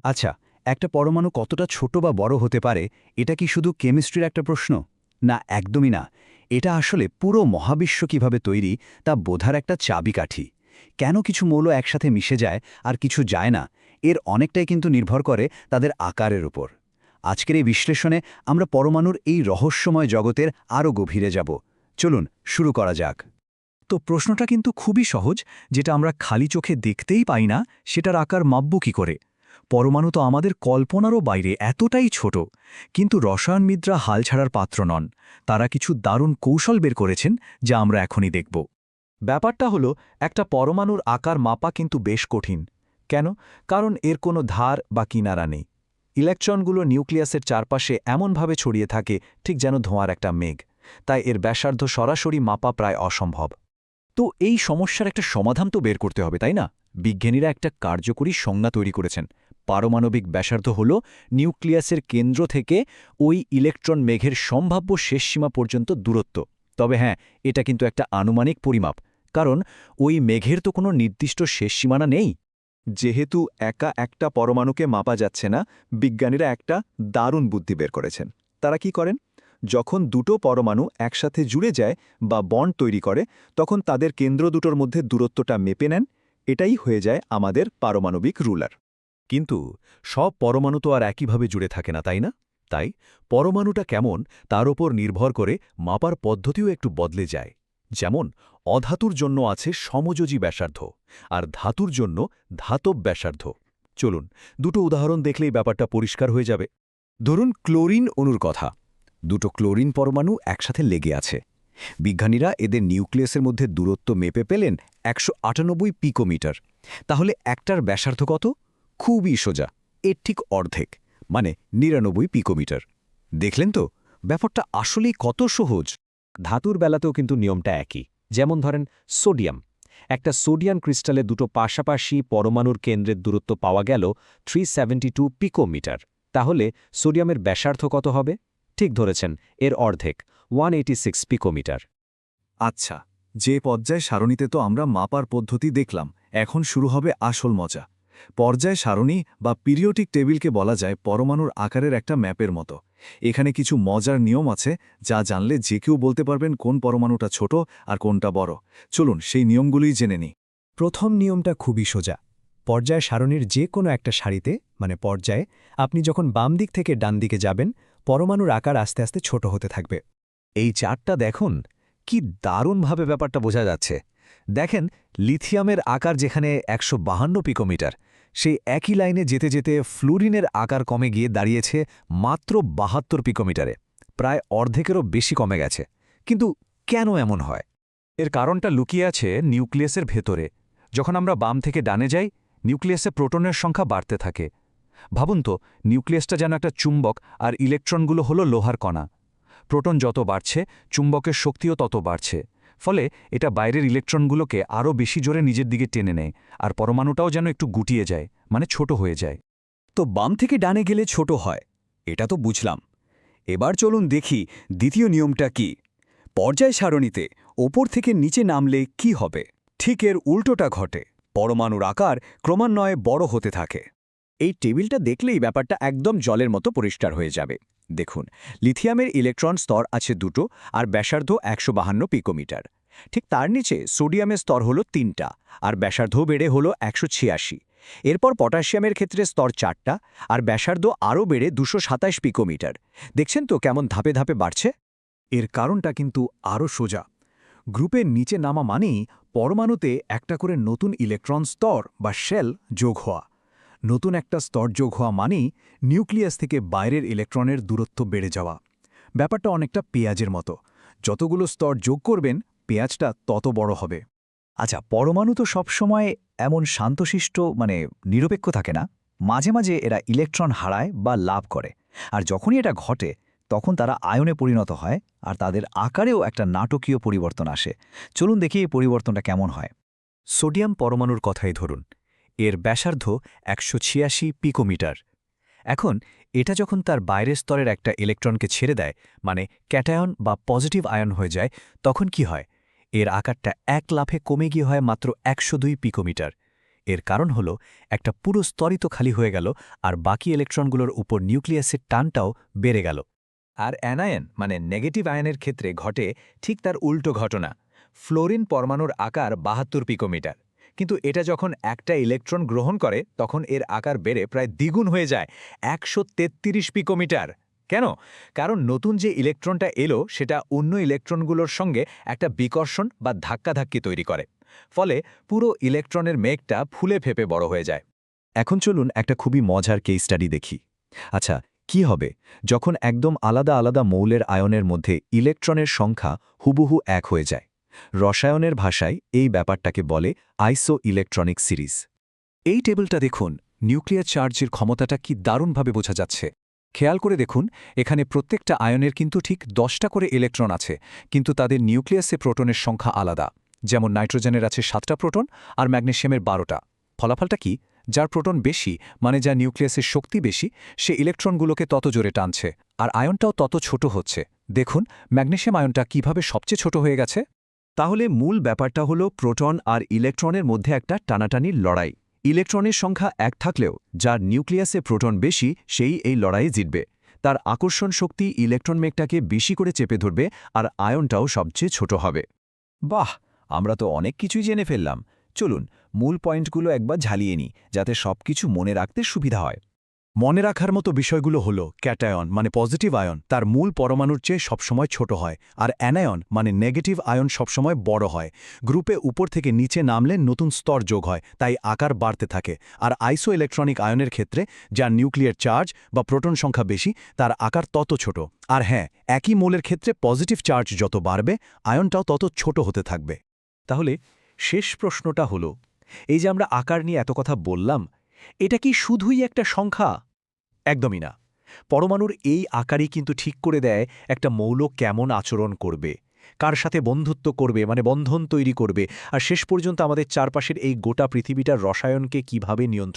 আচ্ছা, একটা পরমাণু কতটা ছোট বা বড় হতে পারে এটা কি শুধু কেমিস্ট্রির একটা প্রশ্ন? না, একদমই না। এটা আসলে পুরো মহাবিশ্ব কিভাবে তৈরি তা বোঝার একটা চাবিকাঠি। কেন কিছু মৌল একসাথে মিশে যায় আর কিছু যায় না, এর অনেকটাই কিন্তু নির্ভর করে তাদের আকারের উপর। আজকের এই বিশ্লেষণে আমরা পরমাণুর এই রহস্যময় জগতের আরও গভীরে যাব। চলুন শুরু করা যাক। তো প্রশ্নটা কিন্তু খুবই সহজ, যেটা আমরা খালি চোখে দেখতেই পাই না, সেটার আকার মাপব কী করে? পরমাণু তো আমাদের কল্পনারও বাইরে, এতটাই ছোট। কিন্তু রসায়নবিদরা হাল ছাড়ার পাত্র নন। তারা কিছু দারুণ কৌশল বের করেছেন, যা আমরা এখনই দেখব। ব্যাপারটা হলো, একটা পরমাণুর আকার মাপা কিন্তু বেশ কঠিন। কেন? কারণ এর কোনো ধার বা কিনারা নেই। ইলেকট্রনগুলো নিউক্লিয়াসের চারপাশে এমনভাবে ছড়িয়ে থাকে, ঠিক যেন ধোঁয়ার একটা মেঘ। তাই এর ব্যাসার্ধ সরাসরি মাপা প্রায় অসম্ভব। তো এই সমস্যার একটা সমাধান তো বের করতে হবে, তাই না? বিজ্ঞানীরা একটা কার্যকরী সংজ্ঞা তৈরি করেছেন। পারমাণবিক ব্যাসার্ধ হল নিউক্লিয়াসের কেন্দ্র থেকে ওই ইলেকট্রন মেঘের সম্ভাব্য শেষ সীমা পর্যন্ত দূরত্ব। তবে হ্যাঁ, এটা কিন্তু একটা আনুমানিক পরিমাপ, কারণ ওই মেঘের তো কোনো নির্দিষ্ট শেষ সীমানা নেই। যেহেতু একা একটা পরমাণুকে মাপা যাচ্ছে না, বিজ্ঞানীরা একটা দারুণ বুদ্ধি বের করেছেন। তারা কি করেন? যখন দুটো পরমাণু একসাথে জুড়ে যায় বা বন্ড তৈরি করে, তখন তাদের কেন্দ্র দুটোর মধ্যে দূরত্বটা মেপে নেন। এটাই হয়ে যায় আমাদের পারমাণবিক রুলার। কিন্তু সব পরমাণু তো আর একইভাবে জুড়ে থাকে না, তাই না? তাই পরমাণুটা কেমন তার ওপর নির্ভর করে মাপার পদ্ধতিও একটু বদলে যায়। যেমন অধাতুর জন্য আছে সমযোজী ব্যাসার্ধ, আর ধাতুর জন্য ধাতব ব্যাসার্ধ। চলুন দুটো উদাহরণ দেখলেই ব্যাপারটা পরিষ্কার হয়ে যাবে। ধরুন ক্লোরিন অণুর কথা। দুটো ক্লোরিন পরমাণু একসাথে লেগে আছে। বিজ্ঞানীরা এদের নিউক্লিয়াসের মধ্যে দূরত্ব মেপে পেলেন 198 পিকোমিটার। তাহলে একটার ব্যাসার্ধ কত? খুবই সোজা, এর ঠিক অর্ধেক, মানে 99 পিকোমিটার। দেখলেন তো, ব্যাপারটা আসলেই কত সহজ। ধাতুর বেলাতেও কিন্তু নিয়মটা একই। যেমন ধরেন সোডিয়াম। একটা সোডিয়াম ক্রিস্টালে দুটো পাশাপাশি পরমাণুর কেন্দ্রের দূরত্ব পাওয়া গেল 372 পিকোমিটার। তাহলে সোডিয়ামের ব্যাসার্ধ কত হবে? ঠিক ধরেছেন, এর অর্ধেক, 186 পিকোমিটার। আচ্ছা, যে পর্যায় সারণীতে তো আমরা মাপার পদ্ধতি দেখলাম, এখন শুরু হবে আসল মজা। পর্যায় সারণী বা পিরিয়ডিক টেবিলকে বলা যায় পরমাণুর আকারের একটা ম্যাপের মতো। এখানে কিছু মজার নিয়ম আছে, যা জানলে যে কেউ বলতে পারবেন কোন পরমাণুটা ছোট আর কোনটা বড়। চলুন সেই নিয়মগুলোই জেনে নিই। প্রথম নিয়মটা খুবই সোজা। পর্যায় সারণীর যে কোনো একটা সারিতে, মানে পর্যায়ে, আপনি যখন বাম দিক থেকে ডান দিকে যাবেন, পরমাণুর আকার আস্তে আস্তে ছোট হতে থাকবে। এই চার্টটা দেখুন, কি দারুণভাবে ব্যাপারটা বোঝা যাচ্ছে। দেখেন, লিথিয়ামের আকার যেখানে 152 পিকোমিটার, সেই একই লাইনে যেতে যেতে ফ্লুরিনের আকার কমে গিয়ে দাঁড়িয়েছে মাত্র 72 পিকোমিটারে। প্রায় অর্ধেকেরও বেশি কমে গেছে। কিন্তু কেন এমন হয়? এর কারণটা লুকিয়ে আছে নিউক্লিয়াসের ভেতরে। যখন আমরা বাম থেকে ডানে যাই, নিউক্লিয়াসে প্রোটনের সংখ্যা বাড়তে থাকে। ভাবুন তো, নিউক্লিয়াসটা যেন একটা চুম্বক, আর ইলেকট্রনগুলো হলো লোহার কণা। প্রোটন যত বাড়ছে, চুম্বকের শক্তিও তত বাড়ছে। ফলে এটা বাইরের ইলেকট্রনগুলোকে আরও বেশি জোরে নিজের দিকে টেনে নেয়, আর পরমাণুটাও যেন একটু গুটিয়ে যায়, মানে ছোট হয়ে যায়। তো বাম থেকে ডানে গেলে ছোট হয়, এটা তো বুঝলাম। এবার চলুন দেখি দ্বিতীয় নিয়মটা কি। পর্যায় সারণীতে ওপর থেকে নিচে নামলে কি হবে? ঠিক এর উল্টোটা ঘটে। পরমাণুর আকার ক্রমান্বয়ে বড় হতে থাকে। এই টেবিলটা দেখলেই ব্যাপারটা একদম জলের মতো পরিষ্কার হয়ে যাবে। দেখুন, লিথিয়ামের ইলেকট্রন স্তর আছে দুটো, আর ব্যাসার্ধ 152 পিকোমিটার। ঠিক তার নিচে সোডিয়ামের স্তর হলো 3টা, আর ব্যাসার্ধও বেড়ে হলো 186। এরপর পটাশিয়ামের ক্ষেত্রে স্তর 4টা, আর ব্যাসার্ধ আরও বেড়ে 227 পিকোমিটার। দেখছেন তো কেমন ধাপে ধাপে বাড়ছে? এর কারণটা কিন্তু আরও সোজা। গ্রুপের নিচে নামা মানেই পরমাণুতে একটা করে নতুন ইলেকট্রন স্তর বা শেল যোগ হওয়া। নতুন একটা স্তর যোগ হওয়া মানেই নিউক্লিয়াস থেকে বাইরের ইলেকট্রনের দূরত্ব বেড়ে যাওয়া। ব্যাপারটা অনেকটা পেঁয়াজের মতো। যতগুলো স্তর যোগ করবেন, পেঁয়াজটা তত বড় হবে। আচ্ছা, পরমাণু তো সবসময় এমন শান্তশিষ্ট, মানে নিরপেক্ষ থাকে না। মাঝে মাঝে এরা ইলেকট্রন হারায় বা লাভ করে। আর যখনই এটা ঘটে, তখন তারা আয়নে পরিণত হয়, আর তাদের আকারেও একটা নাটকীয় পরিবর্তন আসে। চলুন দেখি এই পরিবর্তনটা কেমন হয়। সোডিয়াম পরমাণুর কথাই ধরুন। এর ব্যাসার্ধ 186 পিকোমিটার। এখন এটা যখন তার বাইরের স্তরের একটা ইলেকট্রনকে ছেড়ে দেয়, মানে ক্যাটায়ন বা পজিটিভ আয়ন হয়ে যায়, তখন কি হয়? এর আকারটা এক লাফে কমে গিয়ে হয় মাত্র 102 পিকোমিটার। এর কারণ হল একটা পুরো স্তরই তো খালি হয়ে গেল আর বাকি ইলেকট্রনগুলোর উপর নিউক্লিয়াসের টানটাও বেড়ে গেল। আর অ্যানায়ন মানে নেগেটিভ আয়নের ক্ষেত্রে ঘটে ঠিক তার উল্টো ঘটনা। ফ্লোরিন পরমাণুর আকার ৭২ পিকোমিটার, কিন্তু এটা যখন একটা ইলেকট্রন গ্রহণ করে তখন এর আকার বেড়ে প্রায় দ্বিগুণ হয়ে যায় ১৩৩ পিকোমিটার। কেন? কারণ নতুন যে ইলেকট্রনটা এলো সেটা অন্য ইলেকট্রনগুলোর সঙ্গে একটা বিকর্ষণ বা ধাক্কাধাক্কি তৈরি করে, ফলে পুরো ইলেকট্রনের মেঘটা ফুলে ফেপে বড় হয়ে যায়। এখন চলুন একটা খুবই মজার কেস স্টাডি দেখি। আচ্ছা, কি হবে যখন একদম আলাদা আলাদা মৌলের আয়নের মধ্যে ইলেকট্রনের সংখ্যা হুবহু এক হয়ে যায়? রসায়নের ভাষায় এই ব্যাপারটাকে বলে আইসো ইলেকট্রনিক সিরিজ। এই টেবিলটা দেখুন, নিউক্লিয়ার চার্জের ক্ষমতাটা কি দারুণভাবে বোঝা যাচ্ছে। খেয়াল করে দেখুন, এখানে প্রত্যেকটা আয়নের কিন্তু ঠিক 10টা করে ইলেকট্রন আছে, কিন্তু তাদের নিউক্লিয়াসে প্রোটনের সংখ্যা আলাদা। যেমন নাইট্রোজেনের আছে 7টা প্রোটন আর ম্যাগনেসিয়ামের 12টা। ফলাফলটা কি? যার প্রোটন বেশি, মানে যা নিউক্লিয়াসের শক্তি বেশি, সে ইলেকট্রনগুলোকে তত জোরে টানছে, আর আয়নটাও তত ছোট হচ্ছে। দেখুন ম্যাগনেসিয়াম আয়নটা কিভাবে সবচেয়ে ছোট হয়ে গেছে। তাহলে মূল ব্যাপারটা হলো প্রোটন আর ইলেকট্রনের মধ্যে একটা টানাটানির লড়াই। ইলেকট্রনের সংখ্যা এক থাকলেও যার নিউক্লিয়াসে প্রোটন বেশি সেই এই লড়াইয়ে জিতবে। তার আকর্ষণ শক্তি ইলেকট্রন মেঘটাকে বেশি করে চেপে ধরবে আর আয়নটাও সবচেয়ে ছোট হবে। বাহ, আমরা তো অনেক কিছুই জেনে ফেললাম। চলুন মূল পয়েন্টগুলো একবার ঝালিয়ে নিই, যাতে সবকিছু মনে রাখতে সুবিধা হয়। মনে রাখার মতো বিষয়গুলো হলো ক্যাটায়ন মানে পজিটিভ আয়ন তার মূল পরমাণুর চেয়ে সবসময় ছোট হয়, আর অ্যানায়ন মানে নেগেটিভ আয়ন সবসময় বড় হয়। গ্রুপে উপর থেকে নিচে নামলে নতুন স্তর যোগ হয়, তাই আকার বাড়তে থাকে। আর আইসো ইলেকট্রনিক আয়নের ক্ষেত্রে যার নিউক্লিয়ার চার্জ বা প্রোটন সংখ্যা বেশি, তার আকার তত ছোট। আর হ্যাঁ, একই মোলের ক্ষেত্রে পজিটিভ চার্জ যত বাড়বে আয়নটাও তত ছোট হতে থাকবে। তাহলে শেষ প্রশ্নটা হলো, এই যে আমরা আকার নিয়ে এত কথা বললাম, এটা কি শুধুই একটা সংখ্যা? একদমই না। পরমাণুর এই আকারই কিন্তু ঠিক করে দেয় একটা মৌল কেমন আচরণ করবে, কার সাথে বন্ধুত্ব করবে, মানে বন্ধন তৈরি করবে, আর শেষ পর্যন্ত আমাদের চারপাশের এই গোটা পৃথিবীটার রসায়নকে কিভাবে নিয়ন্ত্রণ